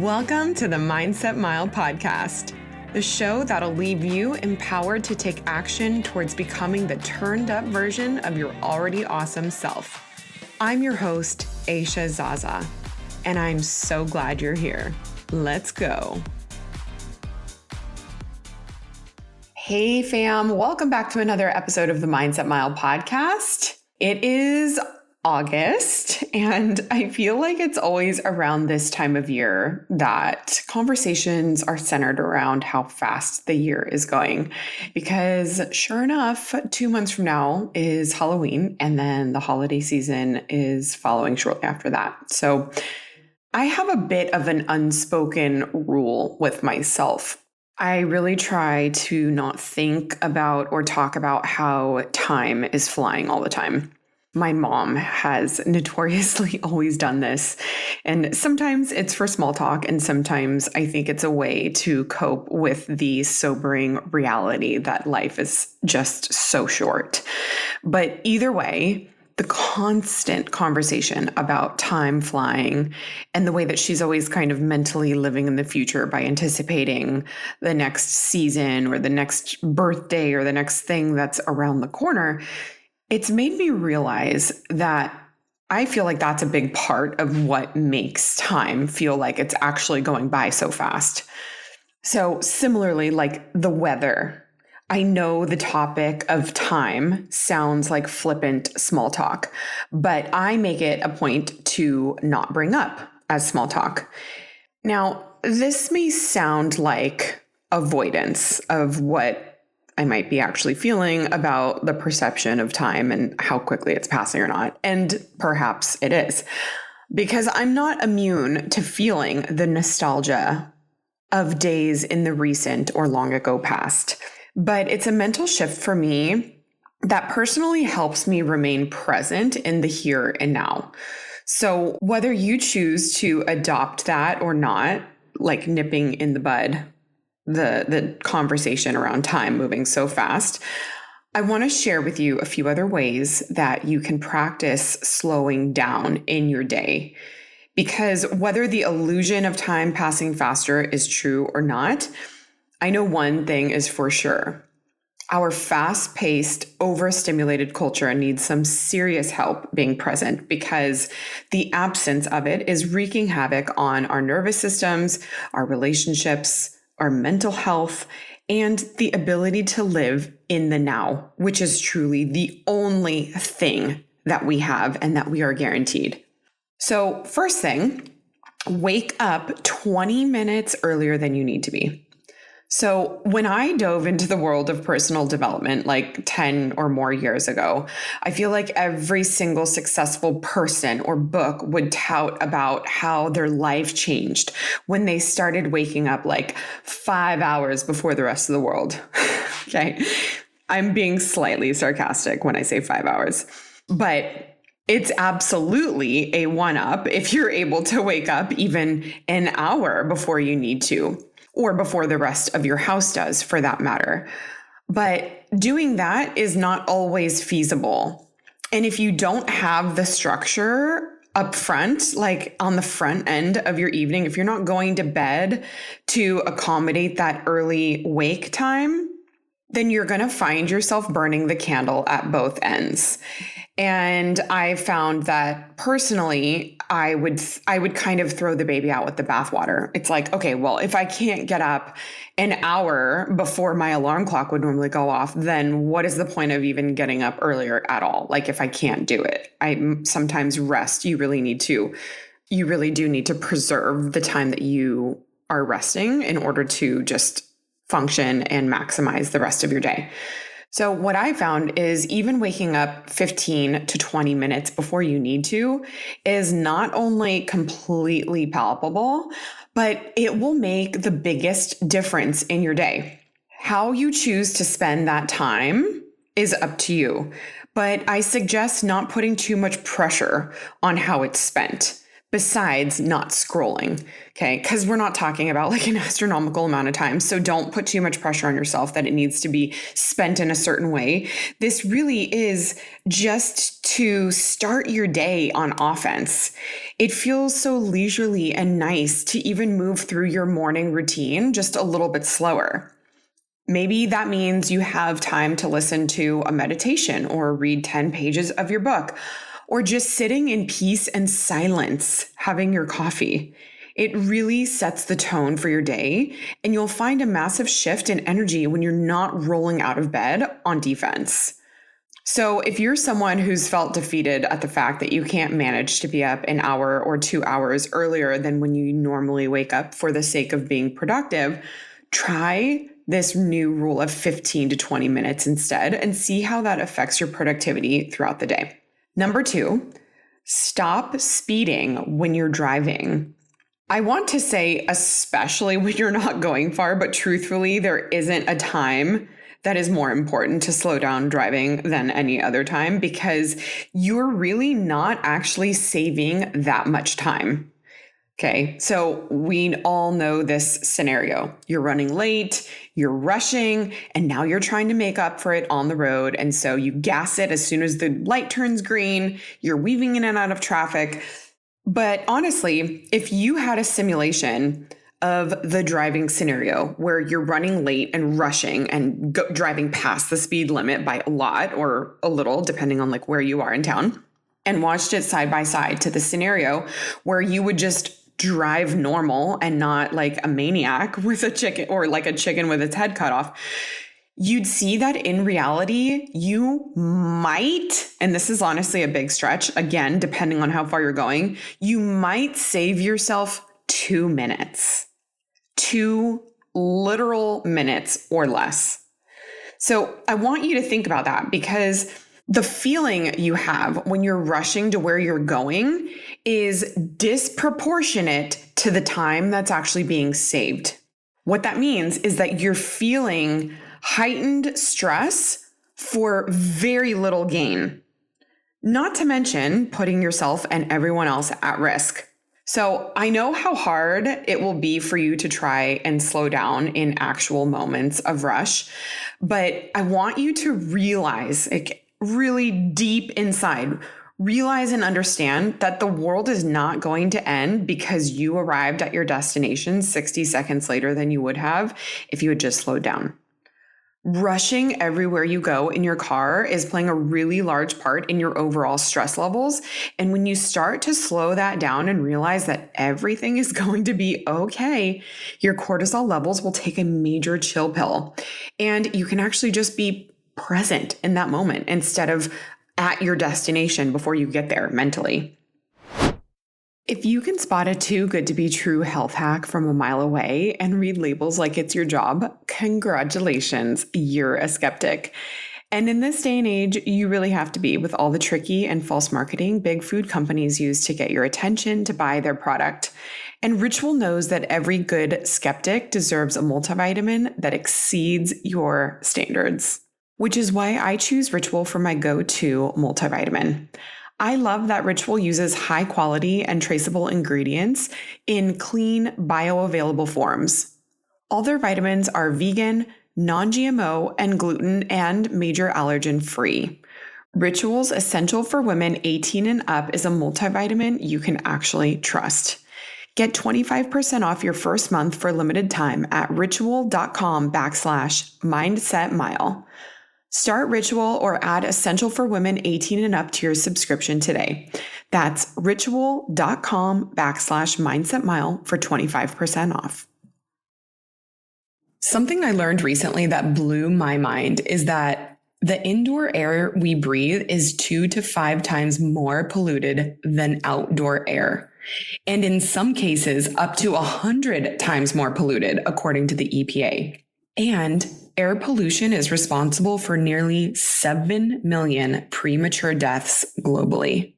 Welcome to the Mindset Mile podcast, the show that'll leave you empowered to take action towards becoming the turned up version of your already awesome self. I'm your host, Aisha Zaza, and I'm so glad you're here. Let's go. Hey fam, welcome back to another episode of the Mindset Mile podcast. It is August, and I feel like it's always around this time of year that conversations are centered around how fast the year is going. Because sure enough, 2 months from now is Halloween, and then the holiday season is following shortly after that. So I have a bit of an unspoken rule with myself. I really try to not think about or talk about how time is flying all the time. My mom has notoriously always done this, and sometimes it's for small talk, and sometimes I think it's a way to cope with the sobering reality that life is just so short. But either way, the constant conversation about time flying and the way that she's always kind of mentally living in the future by anticipating the next season or the next birthday or the next thing that's around the corner, it's made me realize that I feel like that's a big part of what makes time feel like it's actually going by so fast. So similarly, like the weather, I know the topic of time sounds like flippant small talk, but I make it a point to not bring up as small talk. Now, this may sound like avoidance of what I might be actually feeling about the perception of time and how quickly it's passing or not. And perhaps it is, because I'm not immune to feeling the nostalgia of days in the recent or long ago past. But it's a mental shift for me that personally helps me remain present in the here and now. So whether you choose to adopt that or not, like nipping in the bud, the conversation around time moving so fast, I want to share with you a few other ways that you can practice slowing down in your day. Because whether the illusion of time passing faster is true or not, I know one thing is for sure. Our fast-paced, overstimulated culture needs some serious help being present, because the absence of it is wreaking havoc on our nervous systems, our relationships, our mental health, and the ability to live in the now, which is truly the only thing that we have and that we are guaranteed. So first thing, wake up 20 minutes earlier than you need to be. So when I dove into the world of personal development like 10 or more years ago, I feel like every single successful person or book would tout about how their life changed when they started waking up like 5 hours before the rest of the world. Okay. I'm being slightly sarcastic when I say 5 hours, but it's absolutely a one-up if you're able to wake up even an hour before you need to, or before the rest of your house does, for that matter. But doing that is not always feasible. And if you don't have the structure up front, like on the front end of your evening, if you're not going to bed to accommodate that early wake time, then you're going to find yourself burning the candle at both ends. And I found that personally, I would kind of throw the baby out with the bathwater. It's like, okay, well, if I can't get up an hour before my alarm clock would normally go off, then what is the point of even getting up earlier at all? Like if I can't do it, I sometimes rest. You really do need to preserve the time that you are resting in order to just function and maximize the rest of your day. So what I found is even waking up 15 to 20 minutes before you need to is not only completely palpable, but it will make the biggest difference in your day. How you choose to spend that time is up to you, but I suggest not putting too much pressure on how it's spent. besides not scrolling. Okay. Because we're not talking about like an astronomical amount of time. So don't put too much pressure on yourself that it needs to be spent in a certain way. This really is just to start your day on offense. It feels so leisurely and nice to even move through your morning routine just a little bit slower. Maybe that means you have time to listen to a meditation or read 10 pages of your book, or just sitting in peace and silence, having your coffee. It really sets the tone for your day, and you'll find a massive shift in energy when you're not rolling out of bed on defense. So if you're someone who's felt defeated at the fact that you can't manage to be up an hour or 2 hours earlier than when you normally wake up for the sake of being productive, try this new rule of 15 to 20 minutes instead and see how that affects your productivity throughout the day. Number 2, stop speeding when you're driving. I want to say especially when you're not going far, but truthfully, there isn't a time that is more important to slow down driving than any other time, because you're really not actually saving that much time. Okay, so we all know this scenario. You're running late, you're rushing, and now you're trying to make up for it on the road. And so you gas it as soon as the light turns green, you're weaving in and out of traffic. But honestly, if you had a simulation of the driving scenario where you're running late and rushing and driving past the speed limit by a lot or a little, depending on like where you are in town, and watched it side by side to the scenario where you would just drive normal and not like a maniac with a chicken, or like a chicken with its head cut off, you'd see that in reality, you might, and this is honestly a big stretch, again, depending on how far you're going, you might save yourself 2 minutes, 2 literal minutes or less. So I want you to think about that, because the feeling you have when you're rushing to where you're going is disproportionate to the time that's actually being saved. What that means is that you're feeling heightened stress for very little gain, not to mention putting yourself and everyone else at risk. So I know how hard it will be for you to try and slow down in actual moments of rush, but I want you to realize, like, really deep inside, realize and understand that the world is not going to end because you arrived at your destination 60 seconds later than you would have if you had just slowed down. Rushing everywhere you go in your car is playing a really large part in your overall stress levels. And when you start to slow that down and realize that everything is going to be okay, your cortisol levels will take a major chill pill. And you can actually just be present in that moment instead of at your destination before you get there mentally. If you can spot a too good to be true health hack from a mile away and read labels like it's your job, congratulations, you're a skeptic. And in this day and age, you really have to be, with all the tricky and false marketing big food companies use to get your attention to buy their product. And Ritual knows that every good skeptic deserves a multivitamin that exceeds your standards, which is why I choose Ritual for my go-to multivitamin. I love that Ritual uses high quality and traceable ingredients in clean, bioavailable forms. All their vitamins are vegan, non-GMO, and gluten and major allergen free. Ritual's Essential for Women 18 and Up is a multivitamin you can actually trust. Get 25% off your first month for limited time at ritual.com/mindsetmile. Start Ritual or add Essential for Women 18 and Up to your subscription today. That's ritual.com/mindsetmile for 25% off. Something I learned recently that blew my mind is that the indoor air we breathe is 2 to 5 times more polluted than outdoor air. And in some cases, up to 100 times more polluted, according to the EPA. And air pollution is responsible for nearly 7 million premature deaths globally.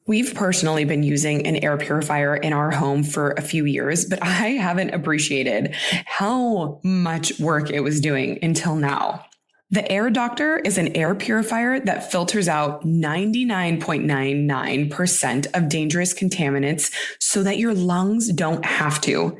We've personally been using an air purifier in our home for a few years, but I haven't appreciated how much work it was doing until now. The Air Doctor is an air purifier that filters out 99.99% of dangerous contaminants so that your lungs don't have to.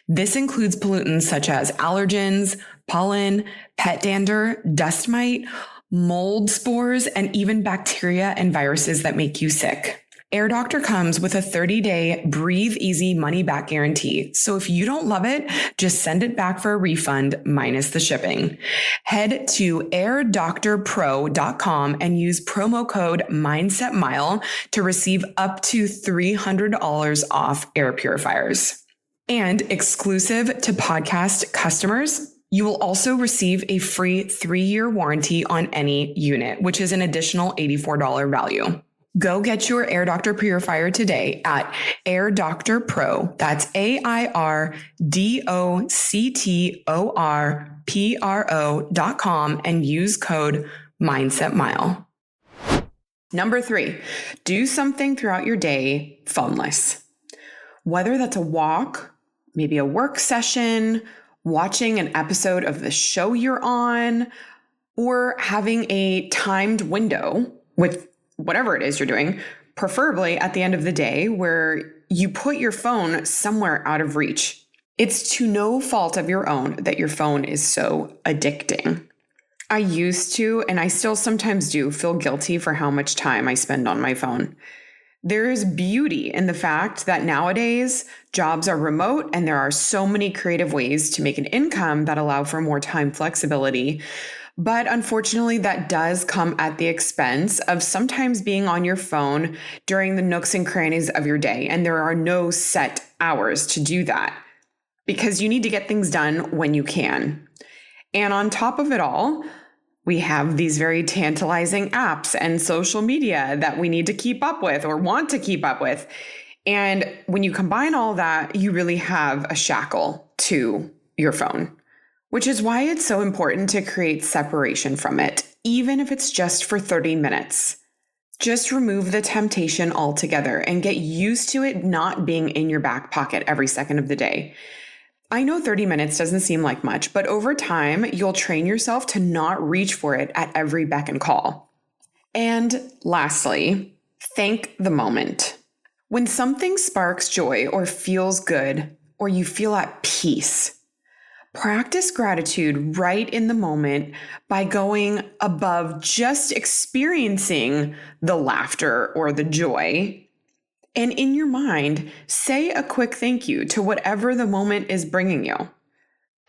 This includes pollutants such as allergens, pollen, pet dander, dust mite, mold spores, and even bacteria and viruses that make you sick. Air Doctor comes with a 30-day breathe easy money back guarantee. So if you don't love it, just send it back for a refund minus the shipping. Head to airdoctorpro.com and use promo code MindsetMile to receive up to $300 off air purifiers. And exclusive to podcast customers, you will also receive a free 3-year warranty on any unit, which is an additional $84 value. Go get your Air Doctor purifier today at Air Doctor Pro. That's AIRDOCTORPRO.com and use code MindsetMile. Number 3, do something throughout your day phoneless. Whether that's a walk, maybe a work session, watching an episode of the show you're on, or having a timed window with whatever it is you're doing, preferably at the end of the day where you put your phone somewhere out of reach. It's to no fault of your own that your phone is so addicting. I used to, and I still sometimes do, feel guilty for how much time I spend on my phone. There is beauty in the fact that nowadays jobs are remote and there are so many creative ways to make an income that allow for more time flexibility. But unfortunately, that does come at the expense of sometimes being on your phone during the nooks and crannies of your day. And there are no set hours to do that because you need to get things done when you can. And on top of it all, we have these very tantalizing apps and social media that we need to keep up with or want to keep up with. And when you combine all that, you really have a shackle to your phone. Which is why it's so important to create separation from it, even if it's just for 30 minutes. Just remove the temptation altogether and get used to it not being in your back pocket every second of the day. I know 30 minutes doesn't seem like much, but over time, you'll train yourself to not reach for it at every beck and call. And lastly, thank the moment. When something sparks joy or feels good, or you feel at peace, practice gratitude right in the moment by going above just experiencing the laughter or the joy. And in your mind, say a quick thank you to whatever the moment is bringing you.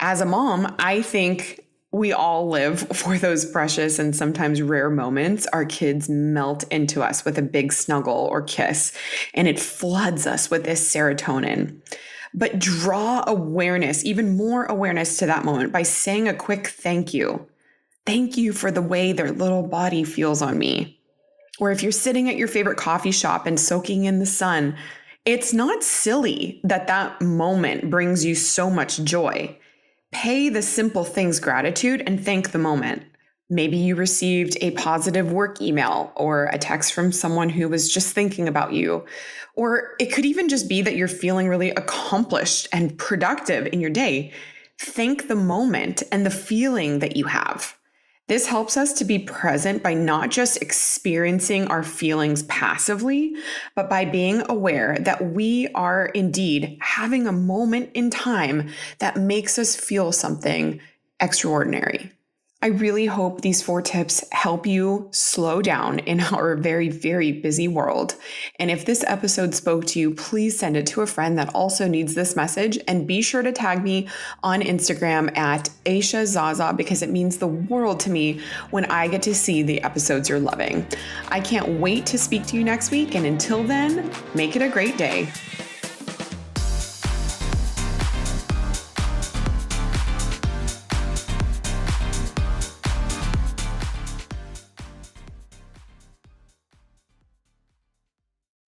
As a mom, I think we all live for those precious and sometimes rare moments our kids melt into us with a big snuggle or kiss, and it floods us with this serotonin. But draw awareness, even more awareness to that moment by saying a quick thank you. Thank you for the way their little body feels on me. Or if you're sitting at your favorite coffee shop and soaking in the sun, it's not silly that that moment brings you so much joy. Pay the simple things gratitude and thank the moment. Maybe you received a positive work email or a text from someone who was just thinking about you. Or it could even just be that you're feeling really accomplished and productive in your day. Thank the moment and the feeling that you have. This helps us to be present by not just experiencing our feelings passively, but by being aware that we are indeed having a moment in time that makes us feel something extraordinary. I really hope these 4 tips help you slow down in our very, very busy world. And if this episode spoke to you, please send it to a friend that also needs this message. And be sure to tag me on Instagram at Aisha Zaza because it means the world to me when I get to see the episodes you're loving. I can't wait to speak to you next week. And until then, make it a great day.